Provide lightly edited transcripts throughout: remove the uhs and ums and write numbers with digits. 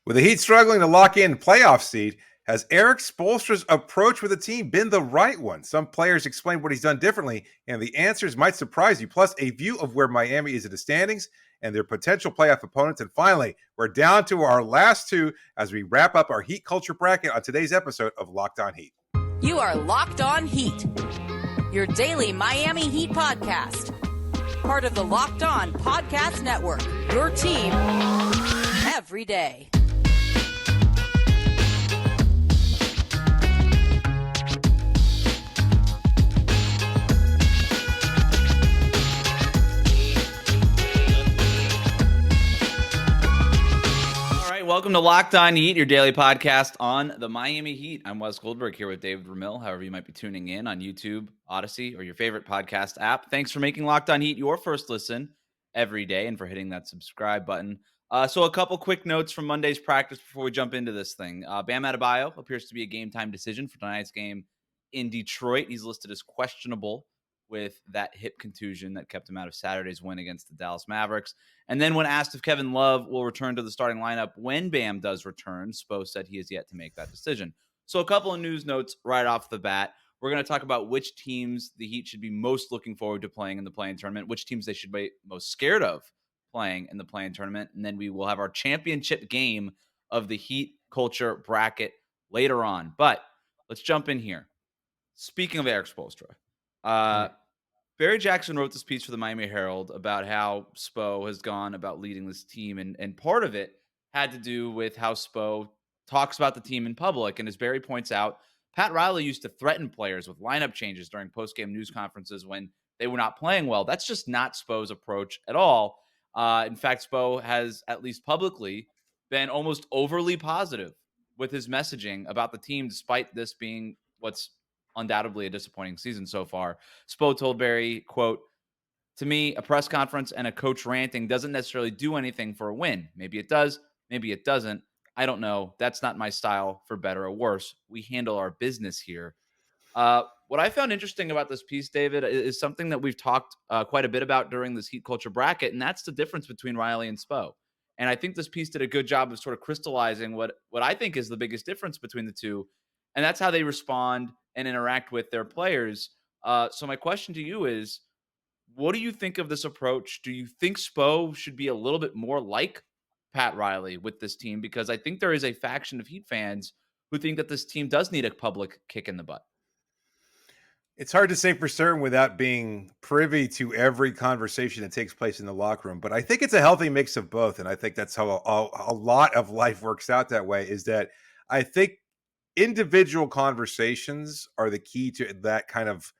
With the Heat struggling to lock in playoff seed, has Erik Spoelstra's approach with the team been the right one? Some players explain what he's done differently, and the answers might surprise you. Plus, a view of where Miami is in the standings and their potential playoff opponents. And finally, we're down to our last two as we wrap up our Heat culture bracket on today's episode of Locked On Heat. You are Locked On Heat, your daily Miami Heat podcast. Part of the Locked On Podcast Network, your team every day. Welcome to Locked On Heat, your daily podcast on the Miami Heat. I'm Wes Goldberg here with David Ramil, however you might be tuning in on YouTube, Odyssey, or your favorite podcast app. Thanks for making Locked On Heat your first listen every day and for hitting that subscribe button. So a couple quick notes from Monday's practice before we jump into this thing. Bam Adebayo appears to be a game-time decision for tonight's game in Detroit. He's listed as questionable with that hip contusion that kept him out of Saturday's win against the Dallas Mavericks. And then when asked if Kevin Love will return to the starting lineup when Bam does return, Spo said he has yet to make that decision. So a couple of news notes right off the bat. We're going to talk about which teams the Heat should be most looking forward to playing in the play-in tournament, which teams they should be most scared of playing in the play-in tournament. And then we will have our championship game of the Heat culture bracket later on. But let's jump in here. Speaking of Erik Spoelstra, Barry Jackson wrote this piece for the Miami Herald about how Spo has gone about leading this team. And part of it had to do with how Spo talks about the team in public. And as Barry points out, Pat Riley used to threaten players with lineup changes during post-game news conferences when they were not playing well. That's just not Spo's approach at all. In fact, Spo has, at least publicly, been almost overly positive with his messaging about the team, despite this being what's undoubtedly a disappointing season so far. Spo told Barry, quote, "To me, a press conference and a coach ranting doesn't necessarily do anything for a win. Maybe it does, maybe it doesn't. I don't know. That's not my style, for better or worse. We handle our business here." What I found interesting about this piece, David, is something that we've talked quite a bit about during this Heat culture bracket, and that's the difference between Riley and Spo. And I think this piece did a good job of sort of crystallizing what I think is the biggest difference between the two, and that's how they respond and interact with their players. So my question to you is, what do you think of this approach? Do you think Spo should be a little bit more like Pat Riley with this team? Because I think there is a faction of Heat fans who think that this team does need a public kick in the butt. It's hard to say for certain without being privy to every conversation that takes place in the locker room, but I think it's a healthy mix of both. And I think that's how a lot of life works out that way, is that I think individual conversations are the key to that kind of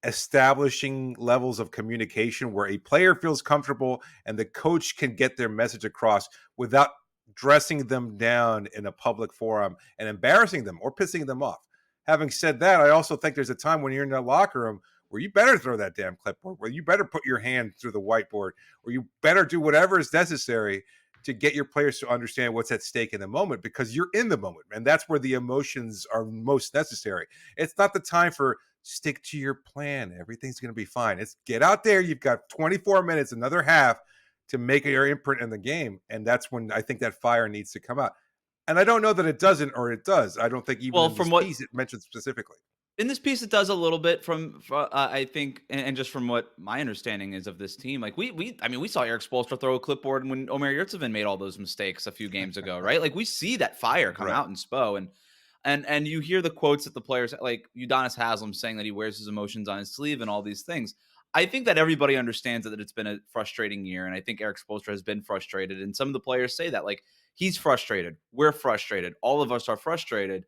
establishing levels of communication where a player feels comfortable and the coach can get their message across without dressing them down in a public forum and embarrassing them or pissing them off. Having said that, I also think there's a time when you're in the locker room where you better throw that damn clipboard, where you better put your hand through the whiteboard, or you better do whatever is necessary to get your players to understand what's at stake in the moment, because you're in the moment. And that's where the emotions are most necessary. It's not the time for stick to your plan. Everything's going to be fine. It's get out there. You've got 24 minutes, another half to make your imprint in the game. And that's when I think that fire needs to come out. And I don't know that it doesn't or it does. I don't think even in this piece it mentioned specifically. In this piece, it does a little bit from I think, and just from what my understanding is of this team. Like we saw Erik Spoelstra throw a clipboard when Omer Yurtseven made all those mistakes a few games ago, right? Like we see that fire come out in Spo, and you hear the quotes that the players, like Udonis Haslem, saying that he wears his emotions on his sleeve and all these things. I think that everybody understands that it's been a frustrating year, and I think Erik Spoelstra has been frustrated, and some of the players say that, like, he's frustrated, we're frustrated, all of us are frustrated.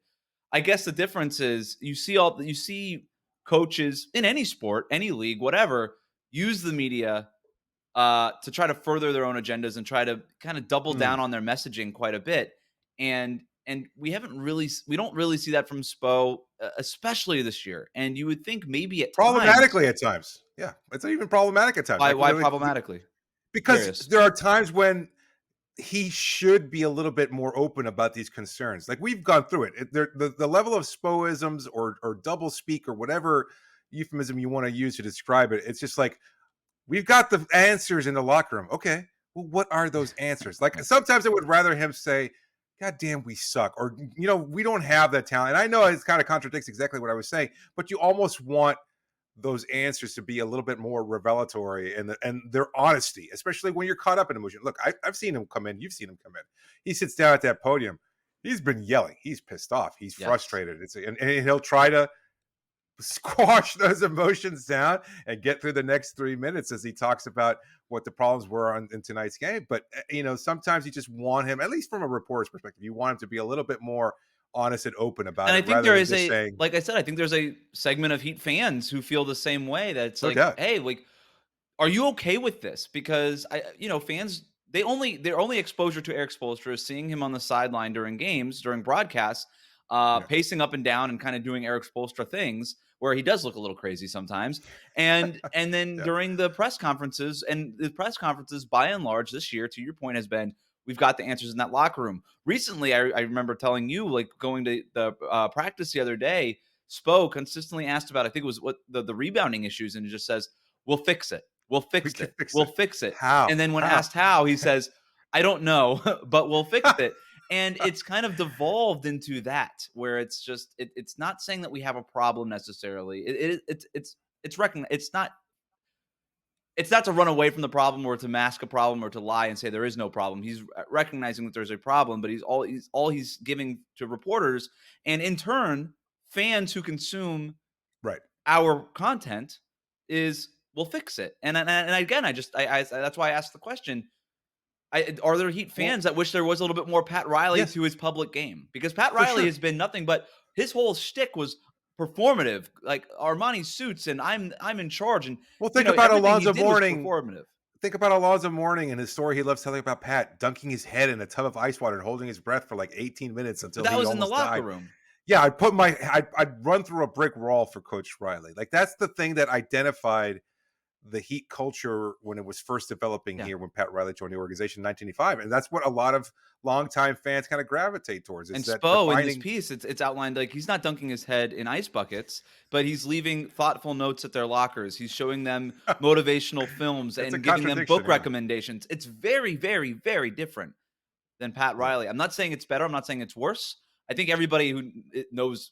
I guess the difference is you see coaches in any sport, any league, whatever, use the media to try to further their own agendas and try to kind of double down on their messaging quite a bit. And we don't really see that from Spo, especially this year. And you would think maybe problematically at times. Yeah, it's even problematic at times. Why problematically? Because there are times when he should be a little bit more open about these concerns. Like we've gone through it. The level of Spoisms or double speak or whatever euphemism you want to use to describe it, it's just like, we've got the answers in the locker room. Okay, well, what are those answers? Like sometimes I would rather him say, God damn, we suck. Or, we don't have that talent. And I know it kind of contradicts exactly what I was saying, but you almost want those answers to be a little bit more revelatory and their honesty, especially when you're caught up in emotion. Look, I've seen him come in. You've seen him come in. He sits down at that podium. He's been yelling. He's pissed off. He's frustrated. And he'll try to squash those emotions down and get through the next 3 minutes as he talks about what the problems were in tonight's game. But, sometimes you just want him, at least from a reporter's perspective, you want him to be a little bit more honest and open about and it. I think there is like I said, I think there's a segment of Heat fans who feel the same way. That's like, hey, like, are you okay with this? Because fans, their only exposure to Erik Spoelstra is seeing him on the sideline during games, during broadcasts, pacing up and down and kind of doing Erik Spoelstra things where he does look a little crazy sometimes. And then during the press conferences, and the press conferences by and large this year, to your point, has been, we've got the answers in that locker room. Recently, I remember telling you, like, going to the practice the other day, Spo consistently asked about, I think it was what the rebounding issues, and it just says, we'll fix it. We'll fix it. We'll fix it. How? And then when asked how, he says, I don't know, but we'll fix it. And it's kind of devolved into that, where it's just, it's not saying that we have a problem necessarily. It's recognized. It's not to run away from the problem or to mask a problem or to lie and say there is no problem. He's recognizing that there's a problem, but he's giving to reporters, and in turn, fans who consume our content is, we'll fix it. And again, that's why I asked the question. Are there Heat fans that wish there was a little bit more Pat Riley to his public game? Because Pat Riley has been nothing but, his whole shtick was performative, like Armani suits, and I'm in charge. And think about Alonzo Mourning. Think about Alonzo Mourning and his story he loves telling about Pat dunking his head in a tub of ice water and holding his breath for like 18 minutes until that he was almost in the locker died. room. Yeah, I'd run through a brick wall for Coach Riley. Like, that's the thing that identified the Heat culture when it was first developing here, when Pat Riley joined the organization in 1985. And that's what a lot of longtime fans kind of gravitate towards. And Spo, in this piece, it's outlined like he's not dunking his head in ice buckets, but he's leaving thoughtful notes at their lockers. He's showing them motivational films and giving them book recommendations. It's very, very, very different than Pat Riley. I'm not saying it's better. I'm not saying it's worse. I think everybody who knows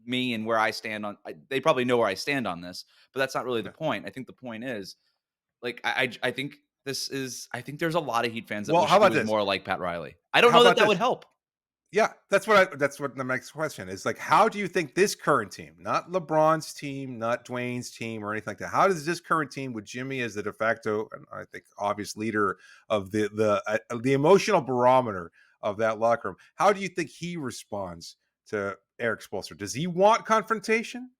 me and where I stand on, they probably know where I stand on this, but that's not really the point. I think the point is, like, I think there's a lot of Heat fans that wish he was more like Pat Riley. I don't know that would help. Yeah, that's what the next question is. Like, how do you think this current team, not LeBron's team, not Dwayne's team or anything like that, how does this current team with Jimmy as the de facto and I think obvious leader of the emotional barometer of that locker room, how do you think he responds to Erik Spoelstra? Does he want confrontation?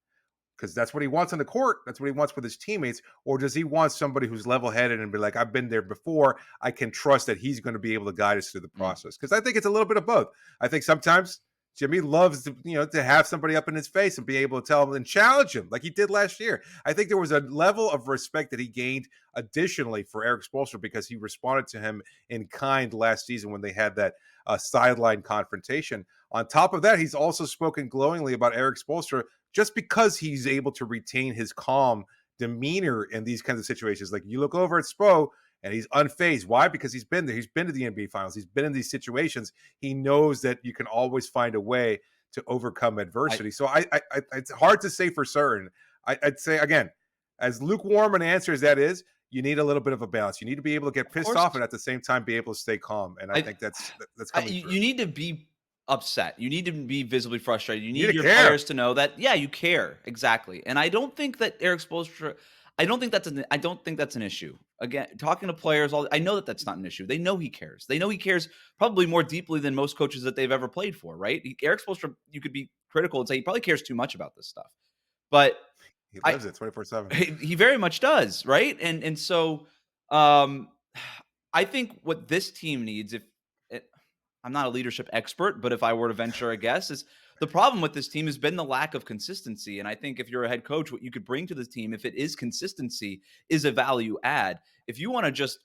Because that's what he wants on the court. That's what he wants with his teammates. Or does he want somebody who's level-headed and be like, I've been there before. I can trust that he's going to be able to guide us through the process. Because I think it's a little bit of both. I think sometimes Jimmy loves to have somebody up in his face and be able to tell him and challenge him like he did last year. I think there was a level of respect that he gained additionally for Erik Spoelstra because he responded to him in kind last season when they had that sideline confrontation. On top of that, he's also spoken glowingly about Erik Spoelstra just because he's able to retain his calm demeanor in these kinds of situations. Like, you look over at Spo and he's unfazed. Why? Because he's been there. He's been to the NBA Finals. He's been in these situations. He knows that you can always find a way to overcome adversity. So it's hard to say for certain. I'd say, again, as lukewarm an answer as that is, you need a little bit of a balance. You need to be able to get pissed off and at the same time be able to stay calm. And I think that's coming through. You need to be upset. You need to be visibly frustrated. You need your players to know that, you care. Exactly. And I don't think that Erik Spoelstra, I don't think that's an issue. Again, talking to players, I know that that's not an issue. They know he cares. They know he cares probably more deeply than most coaches that they've ever played for, right? Erik Spoelstra, you could be critical and say he probably cares too much about this stuff. But he lives it 24/7. He very much does, right? And so I think what this team needs, I'm not a leadership expert, but if I were to venture a guess, is the problem with this team has been the lack of consistency. And I think if you're a head coach, what you could bring to this team, if it is consistency, is a value add. If you want to just,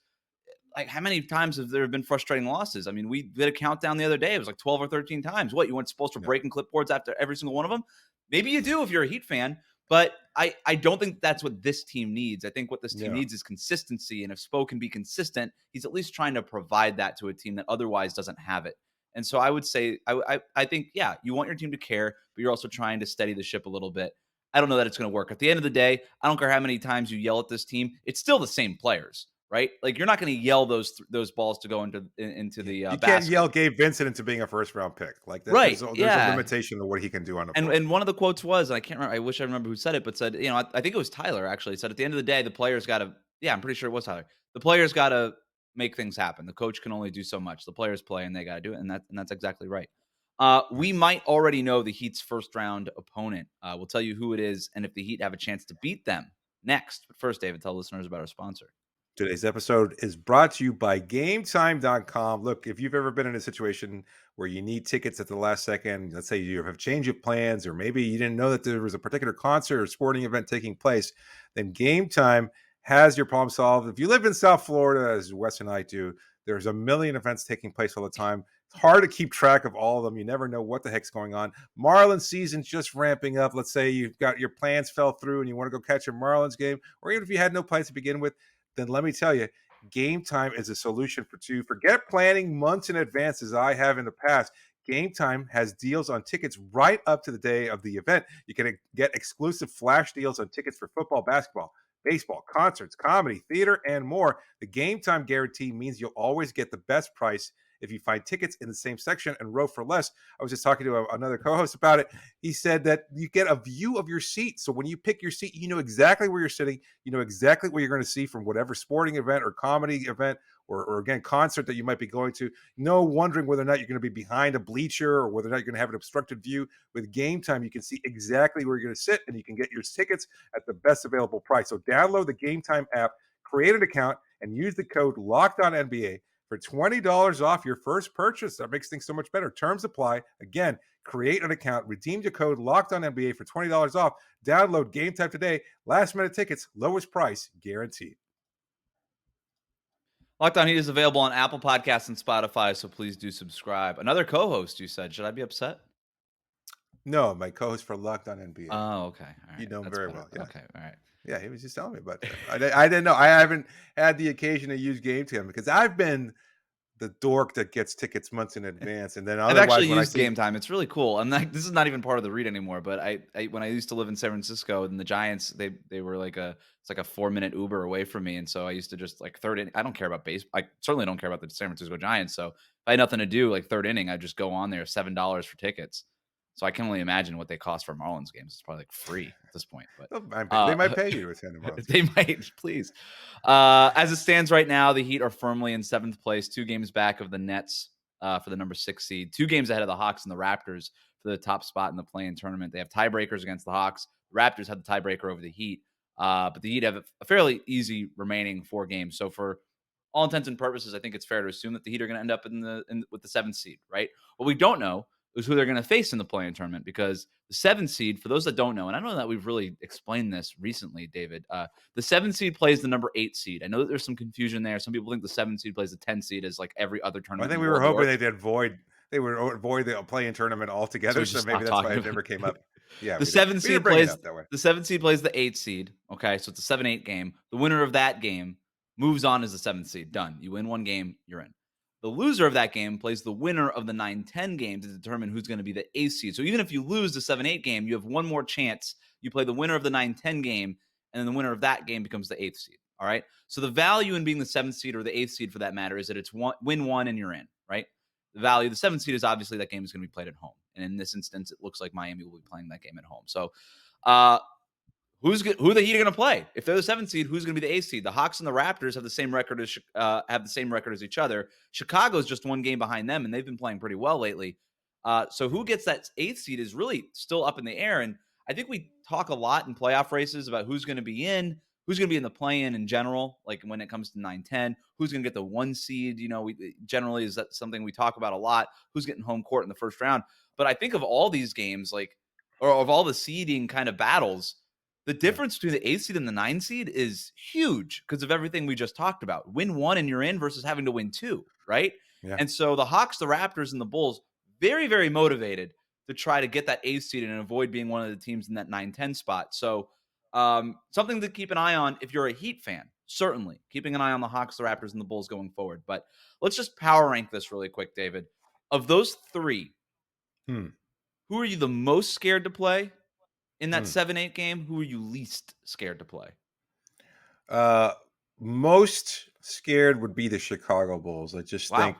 like, how many times have there been frustrating losses? I mean, we did a countdown the other day. It was like 12 or 13 times. What, you want Spoelstra breaking clipboards after every single one of them? Maybe you do if you're a Heat fan, but I don't think that's what this team needs. I think what this team needs is consistency. And if Spo can be consistent, he's at least trying to provide that to a team that otherwise doesn't have it. And so I would say, I think, yeah, you want your team to care, but you're also trying to steady the ship a little bit. I don't know that it's going to work. At the end of the day, I don't care how many times you yell at this team. It's still the same players, right? Like you're not going to yell those balls to go into the You can't basket. yell Gabe Vincent into being a first round pick. Like that, Right. there's a limitation to what he can do on the floor. And one of the quotes was, and I can't remember, I wish I remember who said it, but said, I think it was Tyler actually said at the end of the day, the players got to, yeah, I'm pretty sure it was Tyler. The players got to make things happen. The coach can only do so much. The players play and they got to do it. And that's exactly right. We might already know the Heat's first round opponent. We'll tell you who it is and if the Heat have a chance to beat them next. But first, David, tell listeners about our sponsor. Today's episode is brought to you by GameTime.com. Look, if you've ever been in a situation where you need tickets at the last second, let's say you have change of plans, or maybe you didn't know that there was a particular concert or sporting event taking place, then GameTime has your problem solved. If you live in South Florida, as Wes and I do, there's a million events taking place all the time. It's hard to keep track of all of them. You never know what the heck's going on. Marlins season's just ramping up. Let's say you've got your plans fell through and you want to go catch a Marlins game, or even if you had no plans to begin with, then let me tell you, Game Time is a solution for two. Forget planning months in advance as I have in the past. Game Time has deals on tickets right up to the day of the event. You can get exclusive flash deals on tickets for football, basketball, baseball, concerts, comedy, theater, and more. The Game Time guarantee means you'll always get the best price if you find tickets in the same section and row for less. I was just talking to another co-host about it. He said that you get a view of your seat. So when you pick your seat, you know exactly where you're sitting. You know exactly what you're going to see from whatever sporting event or comedy event or again, concert that you might be going to. No wondering whether or not you're going to be behind a bleacher or whether or not you're going to have an obstructed view. With Game Time, you can see exactly where you're going to sit and you can get your tickets at the best available price. So download the Game Time app, create an account, and use the code LOCKEDONNBA for $20 off your first purchase. That makes things so much better. Terms apply. Again, create an account, redeem your code LOCKEDONNBA for $20 off. Download Game Time today. Last minute tickets, lowest price guaranteed. Locked On Heat is available on Apple Podcasts and Spotify, so please do subscribe. Another co-host, you said. Should I be upset? No, my co-host for Locked On NBA. Oh, okay. All right. You know him very well. Yeah. Okay, all right. Yeah, he was just telling me about that. I didn't know. I haven't had the occasion to use Game Time because I've been the dork that gets tickets months in advance, and then I've actually used Game Time. It's really cool. And this is not even part of the read anymore. But I when I used to live in San Francisco, and the Giants, they were like it's like a 4-minute Uber away from me, and so I used to just like third inning. I don't care about baseball. I certainly don't care about the San Francisco Giants. So if I had nothing to do, like third inning, I just go on there, $7 for tickets. So I can only imagine what they cost for Marlins games. It's probably like free at this point. But they might pay you to attend the Marlins. They might, please. As it stands right now, the Heat are firmly in 7th place, 2 games back of the Nets for the number 6 seed, 2 games ahead of the Hawks and the Raptors for the top spot in the play-in tournament. They have tiebreakers against the Hawks. The Raptors have the tiebreaker over the Heat, but the Heat have a fairly easy remaining 4 games. So for all intents and purposes, I think it's fair to assume that the Heat are going to end up with the 7th seed, right? What we don't know is who they're going to face in the play-in tournament, because the 7th seed, for those that don't know, and I know that we've really explained this recently, David, the 7th seed plays the number 8 seed. I know that there's some confusion there. Some people think the 7th seed plays the 10th seed as like every other tournament. I think we were hoping they would avoid the play-in tournament altogether, so maybe that's why it never came up. Yeah, the 7th seed plays the 7th seed plays the 8th seed. Okay, so it's a 7-8 game. The winner of that game moves on as the 7th seed. Done. You win one game, you're in. The loser of that game plays the winner of the 9-10 game to determine who's going to be the 8th seed. So even if you lose the 7-8 game, you have one more chance. You play the winner of the 9-10 game, and then the winner of that game becomes the 8th seed. All right? So the value in being the 7th seed or the 8th seed for that matter is that it's win one and you're in, right? The 7th seed is obviously that game is going to be played at home. And in this instance, it looks like Miami will be playing that game at home. So who the Heat are going to play? If they're the 7th seed, who's going to be the 8th seed? The Hawks and the Raptors have the same record as each other. Chicago's just one game behind them, and they've been playing pretty well lately. So who gets that 8th seed is really still up in the air. And I think we talk a lot in playoff races about who's going to be in the play-in in general, like when it comes to 9-10, who's going to get the 1 seed. Generally, is that something we talk about a lot? Who's getting home court in the first round? But I think of all these games, or of all the seeding kind of battles, the difference between the 8th seed and the 9th seed is huge because of everything we just talked about. Win 1 and you're in versus having to win 2, right? Yeah. And so the Hawks, the Raptors, and the Bulls, very, very motivated to try to get that 8th seed and avoid being one of the teams in that 9-10 spot. So something to keep an eye on if you're a Heat fan, certainly. Keeping an eye on the Hawks, the Raptors, and the Bulls going forward. But let's just power rank this really quick, David. Of those three, Hmm. who are you the most scared to play in that Hmm. 7-8 game? Who are you least scared to play? Uh, Most scared would be the Chicago Bulls. I just Wow. think,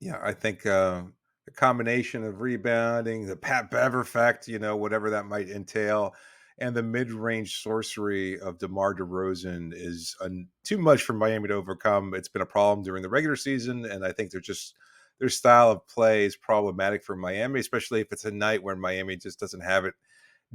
yeah, I think the combination of rebounding, the Pat Bev effect, whatever that might entail, and the mid-range sorcery of DeMar DeRozan is too much for Miami to overcome. It's been a problem during the regular season, and I think their style of play is problematic for Miami, especially if it's a night where Miami just doesn't have it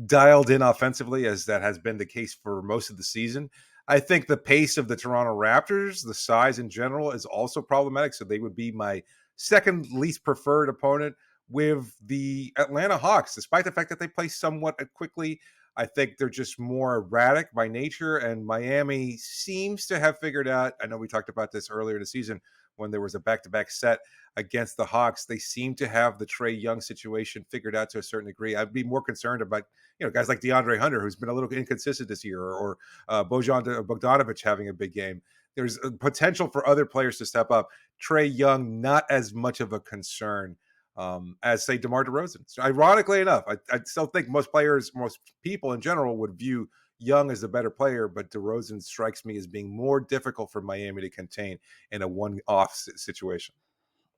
dialed in offensively, as that has been the case for most of the season. I think the pace of the Toronto Raptors, the size in general, is also problematic. So they would be my second least preferred opponent. With the Atlanta Hawks, despite the fact that they play somewhat quickly, I think they're just more erratic by nature. And Miami seems to have figured out. I know we talked about this earlier in the season when there was a back-to-back set against the Hawks. They seem to have the Trae Young situation figured out to a certain degree. I'd be more concerned about guys like DeAndre Hunter, who's been a little inconsistent this year, or Bojan Bogdanovic having a big game. There's a potential for other players to step up. Trae Young, not as much of a concern as, say, DeMar DeRozan. So ironically enough, I still think most people in general would view Young as the better player, but DeRozan strikes me as being more difficult for Miami to contain in a one-off situation.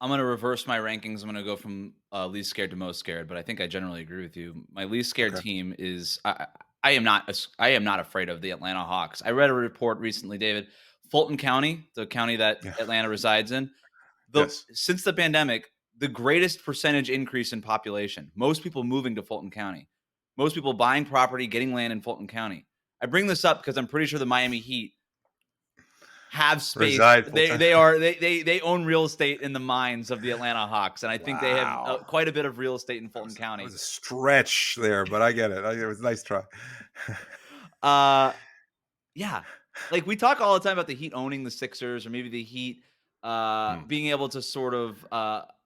I'm going to reverse my rankings. I'm going to go from least scared to most scared, but I think I generally agree with you. My least scared Okay. team is I am not afraid of the Atlanta Hawks. I read a report recently, David, Fulton County, the county that Yeah. Atlanta resides in, Yes. since the pandemic, the greatest percentage increase in population. Most people moving to Fulton County. Most people buying property, getting land in Fulton County. I bring this up because I'm pretty sure the Miami Heat have space. Reside full time. They own real estate in the minds of the Atlanta Hawks, and I think they have Wow. quite a bit of real estate in Fulton That County. was a stretch there, but I get it. It was a nice try. Yeah, like we talk all the time about the Heat owning the Sixers, or maybe the Heat being able to sort of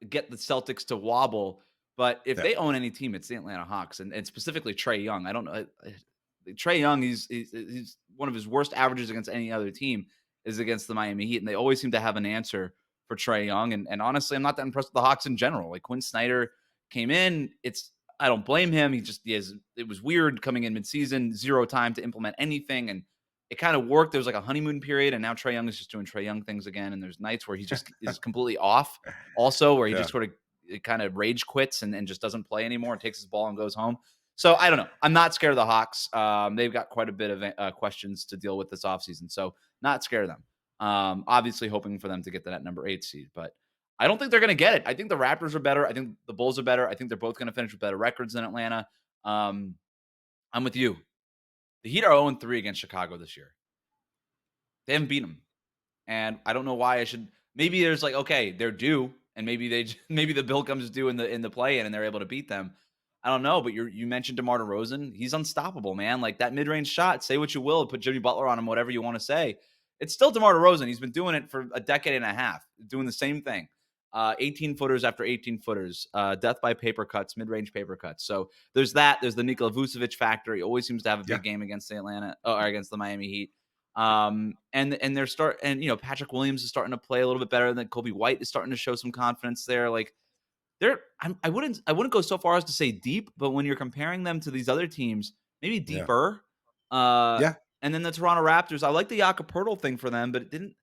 get the Celtics to wobble. But if Yeah. they own any team, it's the Atlanta Hawks, and specifically Trae Young. I don't know. Trae Young, he's one of his worst averages against any other team is against the Miami Heat, and they always seem to have an answer for Trae Young. And honestly, I'm not that impressed with the Hawks in general. Like Quinn Snyder came in, I don't blame him. It was weird coming in midseason, zero time to implement anything, and it kind of worked. There was like a honeymoon period, and now Trae Young is just doing Trae Young things again. And there's nights where he just is completely off, also where he just sort of kind of rage quits and just doesn't play anymore and takes his ball and goes home. So I don't know. I'm not scared of the Hawks. They've got quite a bit of questions to deal with this offseason. So not scared of them. Obviously hoping for them to get to that number 8 seed, but I don't think they're going to get it. I think the Raptors are better. I think the Bulls are better. I think they're both going to finish with better records than Atlanta. I'm with you. The Heat are 0-3 against Chicago this year. They haven't beaten them. And I don't know why I should. Maybe there's like, okay, they're due, and maybe the bill comes due in the play-in and they're able to beat them. I don't know, but you mentioned DeMar DeRozan. He's unstoppable, man. Like that mid-range shot, say what you will, put Jimmy Butler on him, whatever you want to say. It's still DeMar DeRozan. He's been doing it for a decade and a half, doing the same thing. 18-footers after 18-footers, death by paper cuts, mid-range paper cuts. So there's that. There's the Nikola Vucevic factor. He always seems to have a big game against against the Miami Heat. And Patrick Williams is starting to play a little bit better than Kobe White is starting to show some confidence there. Like I wouldn't go so far as to say deep, but when you're comparing them to these other teams, maybe deeper. And then the Toronto Raptors, I like the Jakob Poeltl thing for them, but it didn't.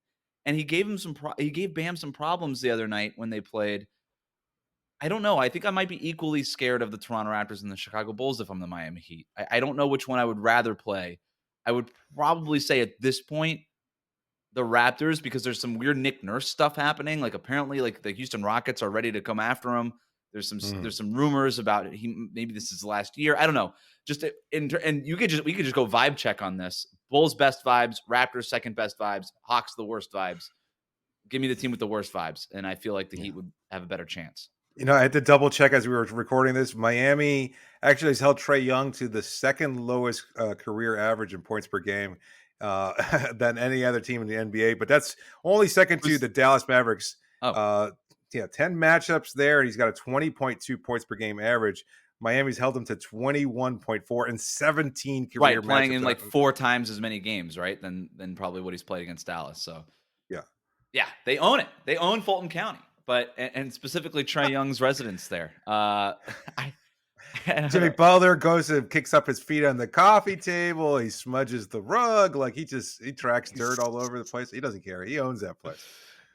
And he gave Bam some problems the other night when they played. I don't know. I think I might be equally scared of the Toronto Raptors and the Chicago Bulls if I'm the Miami Heat. I don't know which one I would rather play. I would probably say at this point the Raptors, because there's some weird Nick Nurse stuff happening. Like apparently, like the Houston Rockets are ready to come after him. There's some rumors about maybe this is the last year. I don't know. And we could just go vibe check on this. Bulls best vibes, Raptors second best vibes, Hawks the worst vibes. Give me the team with the worst vibes, and I feel like the Heat would have a better chance. I had to double check as we were recording this. Miami actually has held Trae Young to the second lowest career average in points per game than any other team in the NBA. But that's only second to the Dallas Mavericks. 10 matchups there, and he's got a 20.2 points per game average. Miami's held him to 21.4 and 17 career matchups. Playing in like 4 times as many games, right? Than probably what he's played against Dallas. So yeah, they own it. They own Fulton County. but and specifically Trae Young's residence there. Jimmy Butler goes and kicks up his feet on the coffee table. He smudges the rug. Like he tracks dirt all over the place. He doesn't care. He owns that place.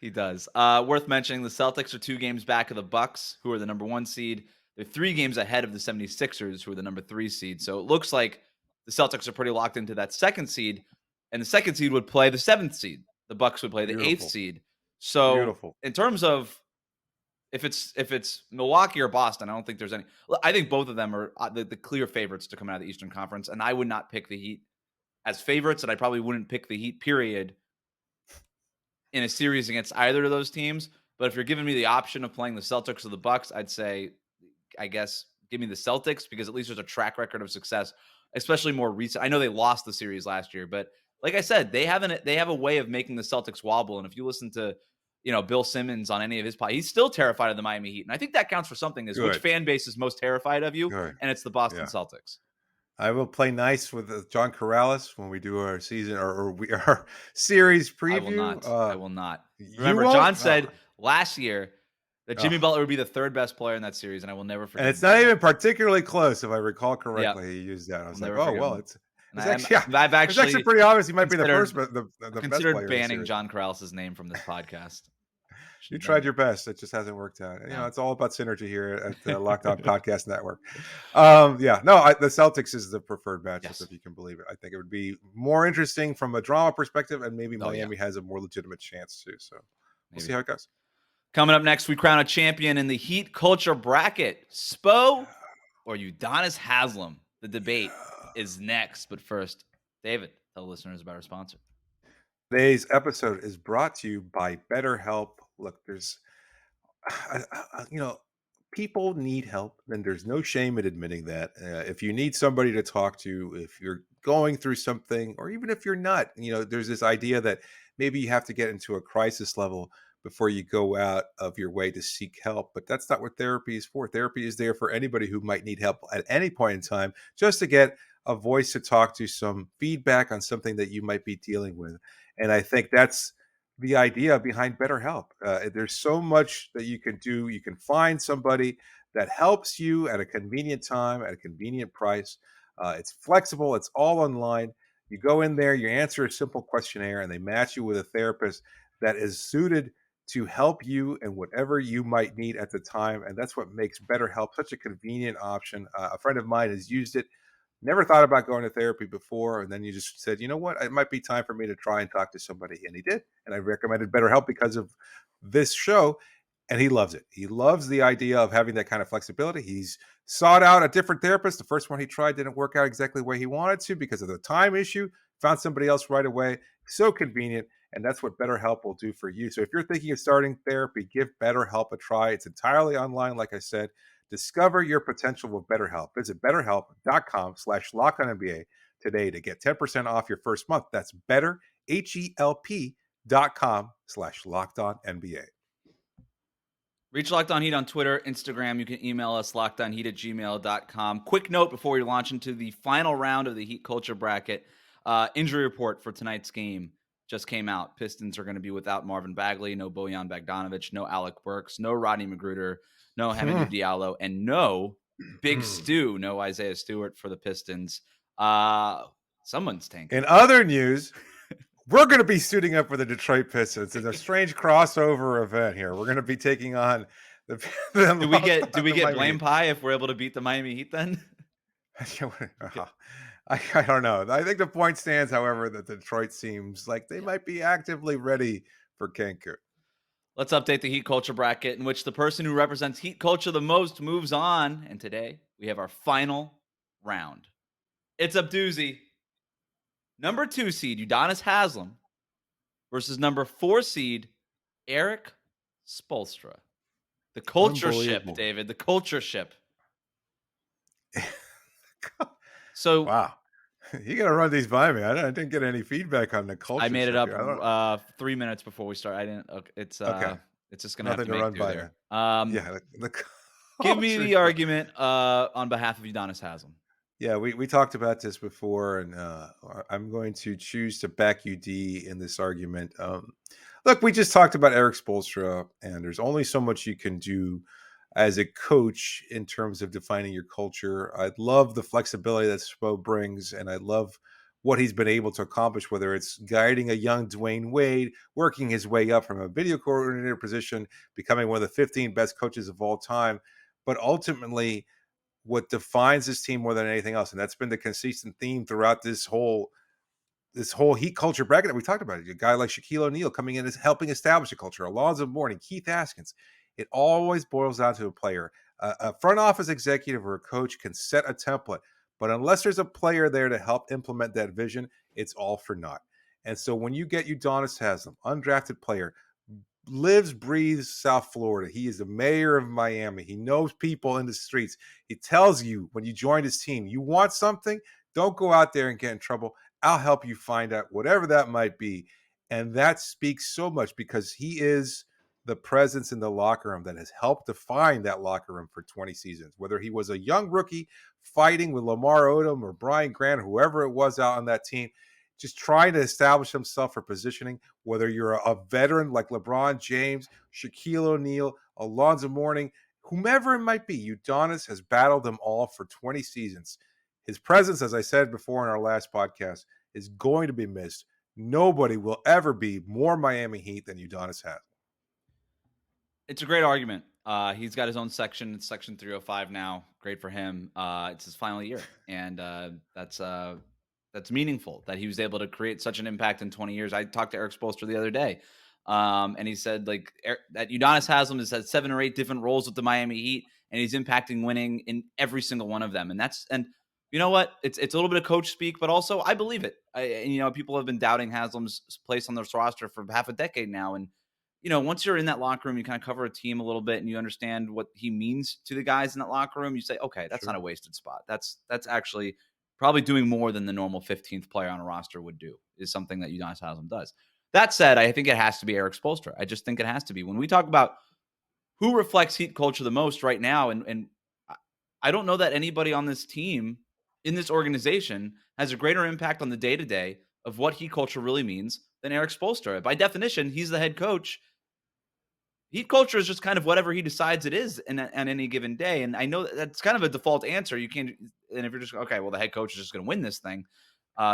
He does. Worth mentioning, the Celtics are 2 games back of the Bucks, who are the number 1 seed. They're 3 games ahead of the 76ers, who are the number 3 seed. So it looks like the Celtics are pretty locked into that 2nd seed, and the 2nd seed would play the 7th seed. The Bucks would play the 8th seed. So in terms of if it's Milwaukee or Boston, I don't think there's any. I think both of them are the clear favorites to come out of the Eastern Conference, and I would not pick the Heat as favorites, and I probably wouldn't pick the Heat, period, in a series against either of those teams. But if you're giving me the option of playing the Celtics or the Bucks, I'd say, I guess, give me the Celtics, because at least there's a track record of success, especially more recent. I know they lost the series last year, but like I said, they have a way of making the Celtics wobble. And if you listen to, Bill Simmons on any of his podcasts, he's still terrified of the Miami Heat. And I think that counts for something, is which fan base is most terrified of you. Good. And it's the Boston Celtics. I will play nice with John Corrales when we do our season or our series preview. I will not. Remember, John said last year that Jimmy Butler would be the 3rd best player in that series, and I will never forget. And it's not even particularly close, if I recall correctly. He used that. I was like, oh well, it's actually pretty obvious. He might be the first, but the best player. Considered banning John Corrales' name from this podcast. You tried your best. It just hasn't worked out. It's all about synergy here at the Locked On Podcast Network. The Celtics is the preferred matchup, if you can believe it. I think it would be more interesting from a drama perspective, and maybe Miami has a more legitimate chance too. So we'll see how it goes. Coming up next, we crown a champion in the Heat culture bracket. Spo or Udonis Haslem? The debate is next. But first, David, tell listeners about our sponsor. Today's episode is brought to you by BetterHelp. Look, there's, people need help, and there's no shame in admitting that. If you need somebody to talk to, if you're going through something, or even if you're not, there's this idea that maybe you have to get into a crisis level before you go out of your way to seek help. But that's not what therapy is for. Therapy is there for anybody who might need help at any point in time, just to get a voice to talk to, some feedback on something that you might be dealing with. And I think that's the idea behind BetterHelp. There's so much that you can do. You can find somebody that helps you at a convenient time, at a convenient price. It's flexible. It's all online. You go in there, you answer a simple questionnaire, and they match you with a therapist that is suited to help you in whatever you might need at the time. And that's what makes BetterHelp such a convenient option. A friend of mine has used it. Never thought about going to therapy before. And then you just said, you know what, it might be time for me to try and talk to somebody. And he did. And I recommended BetterHelp because of this show. And he loves it. He loves the idea of having that kind of flexibility. He's sought out a different therapist. The first one he tried didn't work out exactly the way he wanted to because of the time issue. Found somebody else right away. So convenient. And that's what BetterHelp will do for you. So if you're thinking of starting therapy, give BetterHelp a try. It's entirely online, like I said. Discover your potential with BetterHelp. Visit BetterHelp.com/LockedOnNBA today to get 10% off your first month. That's BetterHelp.com/LockedOnNBA. Reach Locked On Heat on Twitter, Instagram. You can email us, lockedonheat@gmail.com. Quick note before we launch into the final round of the Heat culture bracket. Injury report for tonight's game just came out. Pistons are going to be without Marvin Bagley, no Bojan Bogdanovic, no Alec Burks, no Rodney McGruder, no Hamidou Diallo, and no Big Stu, no Isaiah Stewart for the Pistons. Someone's tanking. In other news, we're going to be suiting up for the Detroit Pistons. It's a strange crossover event here. We're going to be taking on the do we get blame pie if we're able to beat the Miami Heat then? I don't know. I think the point stands, however, that Detroit seems like they might be actively ready for Cancun. Let's update the Heat culture bracket, in which the person who represents Heat culture the most moves on. And today we have our final round. It's a doozy. Number 2 seed Udonis Haslem versus number 4 seed Erik Spoelstra. The culture ship, David. The culture ship. So wow. You got to run these by me. I didn't get any feedback on the culture. I made it up 3 minutes before we start. I didn't. It's okay. It's just gonna have to run by there. Give me the argument on behalf of Udonis Haslem. Yeah, we talked about this before, and I'm going to choose to back UD in this argument. Look, we just talked about Erik Spoelstra, and there's only so much you can do as a coach in terms of defining your culture. I love the flexibility that Spo brings, and I love what he's been able to accomplish, whether it's guiding a young Dwayne Wade, working his way up from a video coordinator position, becoming one of the 15 best coaches of all time. But ultimately, what defines this team more than anything else, and that's been the consistent theme throughout this whole Heat culture bracket that we talked about. A guy like Shaquille O'Neal coming in is helping establish a culture. Alonzo Mourning, Keith Haskins. It always boils down to a player. A front office executive or a coach can set a template, but unless there's a player there to help implement that vision, it's all for naught. And so when you get Udonis Haslem, undrafted player, lives, breathes South Florida. He is the mayor of Miami. He knows people in the streets. He tells you when you join his team, you want something, don't go out there and get in trouble. I'll help you find out whatever that might be. And that speaks so much because he is the presence in the locker room that has helped define that locker room for 20 seasons. Whether he was a young rookie fighting with Lamar Odom or Brian Grant, whoever it was out on that team, just trying to establish himself for positioning, whether you're a veteran like LeBron James, Shaquille O'Neal, Alonzo Mourning, whomever it might be, Udonis has battled them all for 20 seasons. His presence, as I said before in our last podcast, is going to be missed. Nobody will ever be more Miami Heat than Udonis has. It's a great argument. He's got his own section. It's section 305 now. Great for him. It's his final year. And that's meaningful that he was able to create such an impact in 20 years. I talked to Erik Spoelstra the other day, and he said that Udonis Haslem has had 7 or 8 different roles with the Miami Heat, and he's impacting winning in every single one of them. And you know what? It's a little bit of coach speak, but also I believe it. People have been doubting Haslem's place on this roster for half a decade now, and once you're in that locker room, you kind of cover a team a little bit and you understand what he means to the guys in that locker room. You say, okay, that's not a wasted spot. That's actually probably doing more than the normal 15th player on a roster would do, is something that Udonis Haslem does. That said, I think it has to be Erik Spoelstra. I just think it has to be. When we talk about who reflects Heat culture the most right now, and I don't know that anybody on this team, in this organization, has a greater impact on the day-to-day of what Heat culture really means than Erik Spoelstra. By definition, he's the head coach. Heat culture is just kind of whatever he decides it is on any given day. And I know that's kind of a default answer. You can't, and if you're just, okay, well, the head coach is just going to win this thing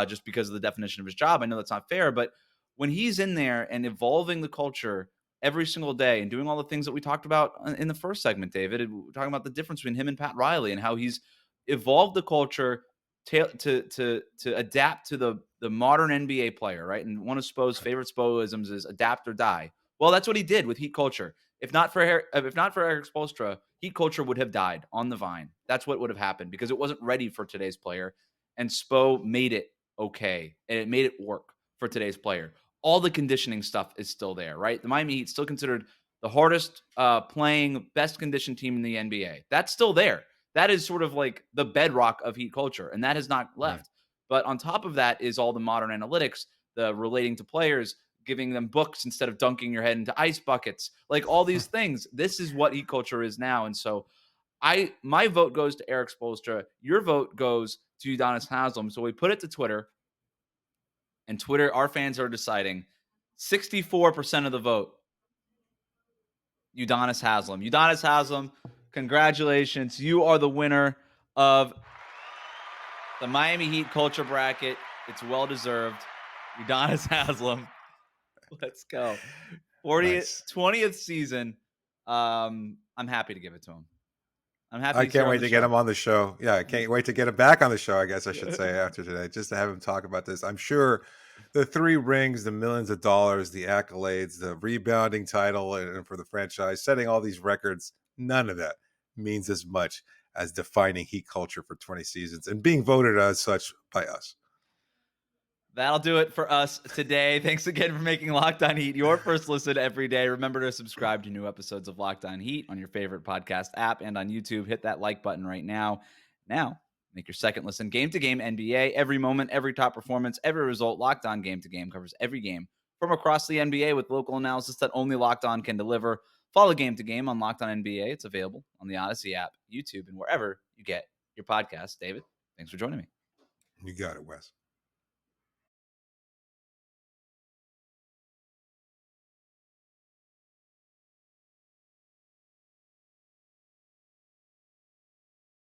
just because of the definition of his job. I know that's not fair, but when he's in there and evolving the culture every single day and doing all the things that we talked about in the first segment, David, we're talking about the difference between him and Pat Riley and how he's evolved the culture to adapt to the modern NBA player, right? And one of Spo's favorite Spoisms is adapt or die. Well, that's what he did with Heat culture. If not for Erik Spoelstra, Heat culture would have died on the vine. That's what would have happened because it wasn't ready for today's player. And Spo made it okay. And it made it work for today's player. All the conditioning stuff is still there, right? The Miami Heat still considered the hardest playing, best conditioned team in the NBA. That's still there. That is sort of like the bedrock of Heat culture. And that has not left. Right. But on top of that is all the modern analytics, the relating to players, giving them books instead of dunking your head into ice buckets, like all these things. This is what Heat culture is now. And so my vote goes to Erik Spoelstra. Your vote goes to Udonis Haslem. So we put it to Twitter, and Twitter, our fans are deciding 64% of the vote, Udonis Haslem. Udonis Haslem, congratulations. You are the winner of the Miami Heat culture bracket. It's well-deserved. Udonis Haslem. Let's go. 20th season. I'm happy to give it to him. I'm happy. I can't wait to get him on the show. Yeah, I can't wait to get him back on the show, I guess I should say, after today, just to have him talk about this. I'm sure the 3 rings, the millions of dollars, the accolades, the rebounding title and for the franchise, setting all these records, none of that means as much as defining Heat culture for 20 seasons and being voted as such by us. That'll do it for us today. Thanks again for making Locked On Heat your first listen every day. Remember to subscribe to new episodes of Locked On Heat on your favorite podcast app and on YouTube. Hit that like button right now. Now, make your second listen Game to Game NBA. Every moment, every top performance, every result. Locked On Game to Game covers every game from across the NBA with local analysis that only Locked On can deliver. Follow Game to Game on Locked On NBA. It's available on the Odyssey app, YouTube, and wherever you get your podcasts. David, thanks for joining me. You got it, Wes.